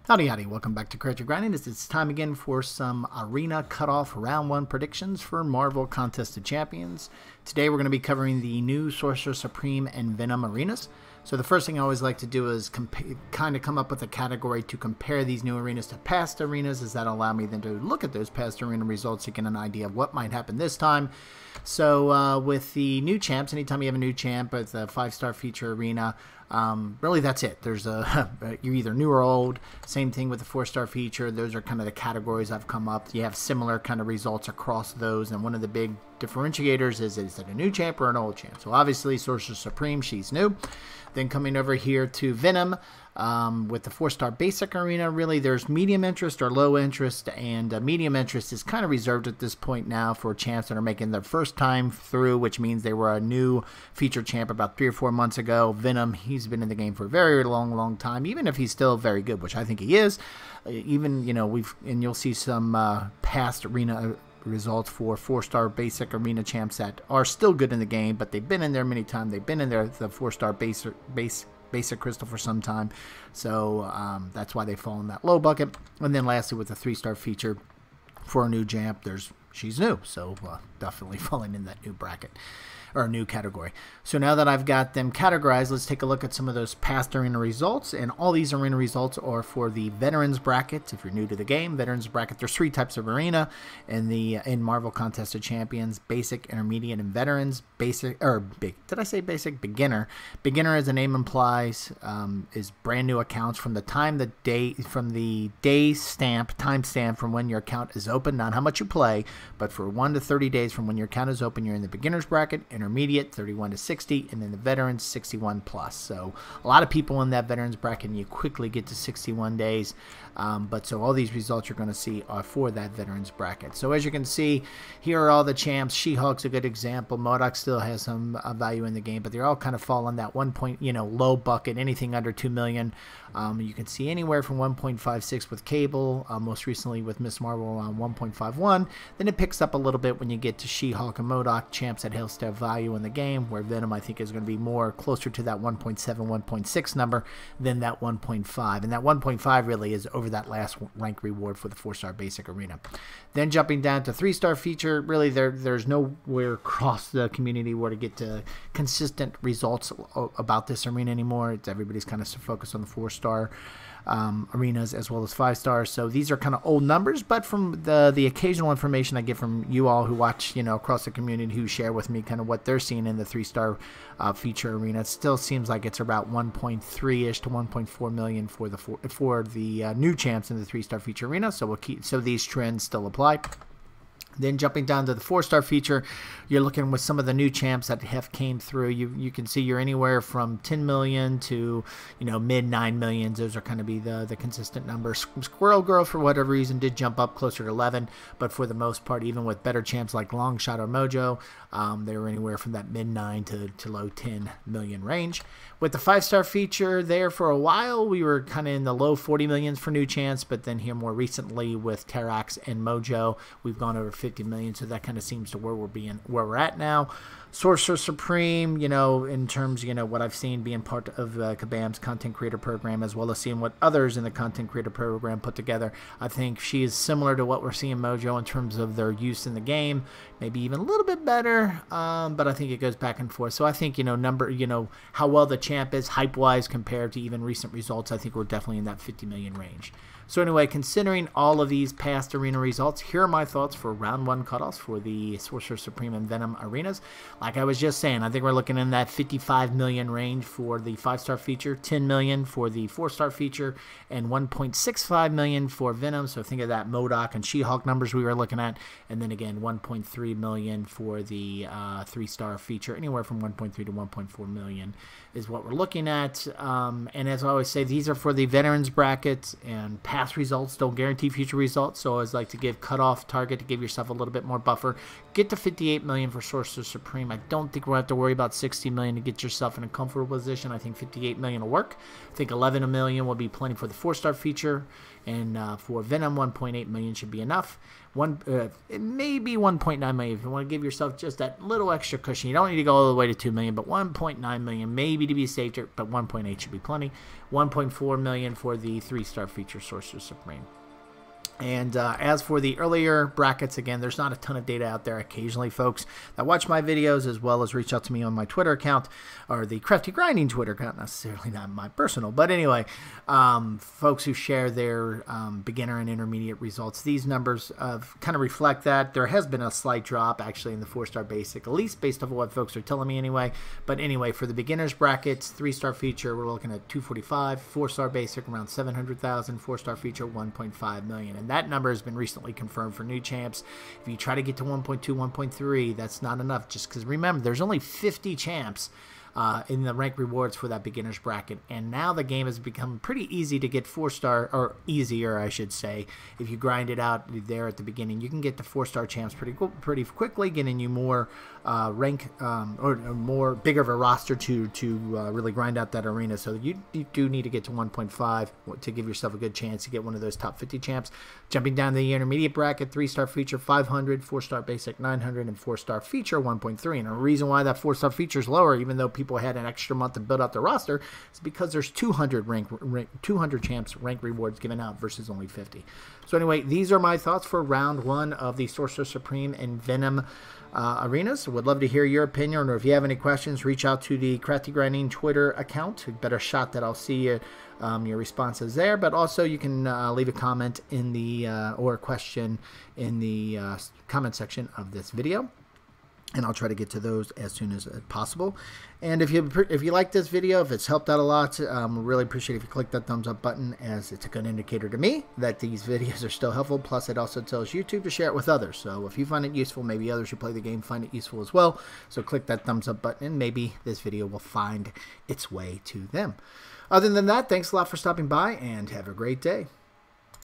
Howdy, howdy. Welcome back to Creature Grinding. It's time again for some Arena Cutoff Round 1 predictions for Marvel Contested Champions. Today we're going to be covering the new Sorcerer Supreme and Venom arenas. So the first thing I always like to do is kind of come up with a category to compare these new arenas to past arenas, as that allow me then to look at those past arena results to get an idea of what might happen this time. So with the new champs, anytime you have a new champ with a 5-star feature arena, really that's it. There's you're either new or old. Same thing with the 4-star feature. Those are kind of the categories I've come up. You have similar kind of results across those, and one of the big differentiators is it a new champ or an old champ? So obviously Sorcerer Supreme, she's new. Then coming over here to Venom, with the 4-star basic arena, really there's medium interest or low interest, and medium interest is kind of reserved at this point now for champs that are making their first time through, which means they were a new feature champ about 3 or 4 months ago. Venom, he's been in the game for a very long time, even if he's still very good, which I think he is. Even, you know, you'll see some past arena results for 4-star basic arena champs that are still good in the game, but they've been in there many times. They've been in there the 4-star basic crystal for some time, so that's why they fall in that low bucket. And then lastly, with the 3-star feature for a new champ, she's new, so definitely falling in that new bracket or a new category. So now that I've got them categorized, let's take a look at some of those past arena results. And all these arena results are for the veterans bracket. If you're new to the game, veterans bracket, there's 3 types of arena in Marvel Contested Champions: basic, intermediate, and veterans. Basic, or big, did I say basic? Beginner. Beginner, as the name implies, is brand new accounts from the time the time stamp from when your account is open, not how much you play, but for 1 to 30 days from when your account is open, you're in the beginners bracket. Intermediate 31 to 60, and then the veterans 61 plus. So a lot of people in that veterans bracket, and you quickly get to 61 days. So all these results you're going to see are for that veterans bracket. So as you can see, here are all the champs. She-Hulk's a good example. MCOC still has some value in the game, but they're all kind of fall on that low bucket. Anything under 2 million. You can see anywhere from 1.56 with Cable, most recently with Miss Marvel on 1.51. Then it picks up a little bit when you get to She-Hulk and MCOC, champs that still have value in the game, where Venom I think is going to be more closer to that 1.7, 1.6 number than that 1.5. And that 1.5 really is over that last rank reward for the 4-star basic arena. Then jumping down to 3-star feature, really there's nowhere across the community where to get to consistent results about this arena anymore. Everybody's kind of focused on the 4-star arenas as well as 5-stars. So these are kind of old numbers, but from the occasional information I get from you all who watch, across the community, who share with me kind of what they're seeing in the 3-star feature arena, it still seems like it's about 1.3-ish to 1.4 million for the new champs in the 3-star feature arena. So these trends still apply. Then jumping down to the 4-star feature, you're looking with some of the new champs that have came through. You can see you're anywhere from 10 million to mid 9 millions. Those are kind of be the consistent numbers. Squirrel Girl, for whatever reason, did jump up closer to 11, but for the most part, even with better champs like Longshot or Mojo, they were anywhere from that mid 9 to low 10 million range. With the 5-star feature there for a while, we were kind of in the low 40 millions for new champs, but then here more recently with Terax and Mojo, we've gone over 50 million, so that kind of seems to where we're at now. Sorcerer Supreme, in terms, what I've seen being part of Kabam's content creator program, as well as seeing what others in the content creator program put together, I think she is similar to what we're seeing Mojo in terms of their use in the game, maybe even a little bit better, but I think it goes back and forth. So I think, how well the champ is hype-wise compared to even recent results, I think we're definitely in that 50 million range. So anyway, considering all of these past arena results, here are my thoughts for round 1 cutoffs for the Sorcerer Supreme and Venom arenas. Like I was just saying, I think we're looking in that 55 million range for the 5-star feature, 10 million for the 4-star feature, and 1.65 million for Venom. So think of that MCOC and She-Hulk numbers we were looking at. And then again, 1.3 million for the 3-star feature. Anywhere from 1.3 to 1.4 million is what we're looking at. And as I always say, these are for the veterans brackets, and past results don't guarantee future results. So I always like to give cutoff target to give yourself a little bit more buffer. Get to 58 million for Sorcerer Supreme Supreme. I don't think we'll have to worry about 60 million to get yourself in a comfortable position. I think 58 million will work. I think 11 million will be plenty for the 4-star feature, and for Venom, 1.8 million should be enough. Maybe 1.9 million if you want to give yourself just that little extra cushion. You don't need to go all the way to 2 million, but 1.9 million maybe to be safer, but 1.8 should be plenty. 1.4 million for the 3-star feature Sorcerer Supreme. And as for the earlier brackets, again, there's not a ton of data out there. Occasionally, folks that watch my videos as well as reach out to me on my Twitter account, or the Crafty Grinding Twitter account, necessarily not my personal. But anyway, folks who share their beginner and intermediate results, these numbers kind of reflect that. There has been a slight drop, actually, in the 4-star basic, at least based off of what folks are telling me anyway. But anyway, for the beginner's brackets, 3-star feature, we're looking at 245, 4-star basic, around 700,000, 4-star feature, 1.5 million. And that number has been recently confirmed for new champs. If you try to get to 1.2, 1.3, that's not enough, just because remember, there's only 50 champs in the rank rewards for that beginner's bracket, and now the game has become pretty easy to get 4-star, or easier I should say. If you grind it out there at the beginning, you can get the 4-star champs pretty quickly, getting you more rank or more bigger of a roster to really grind out that arena. So you do need to get to 1.5 to give yourself a good chance to get one of those top 50 champs. Jumping down the intermediate bracket, 3-star feature 500, 4-star basic 900, and 4-star feature 1.3. And the reason why that 4-star feature is lower, even though people had an extra month to build out their roster, is because there's 200 champs rank rewards given out versus only 50. So anyway, these are my thoughts for round 1 of the Sorcerer Supreme and Venom arenas. Would love to hear your opinion, or if you have any questions, reach out to the Crafty Grinding Twitter account. Better shot that I'll see your responses there, but also you can leave a comment in the or a question in the comment section of this video, and I'll try to get to those as soon as possible. And if you like this video, if it's helped out a lot, really appreciate if you click that thumbs up button, as it's a good indicator to me that these videos are still helpful. Plus, it also tells YouTube to share it with others. So if you find it useful, maybe others who play the game find it useful as well. So click that thumbs up button, and maybe this video will find its way to them. Other than that, thanks a lot for stopping by, and have a great day.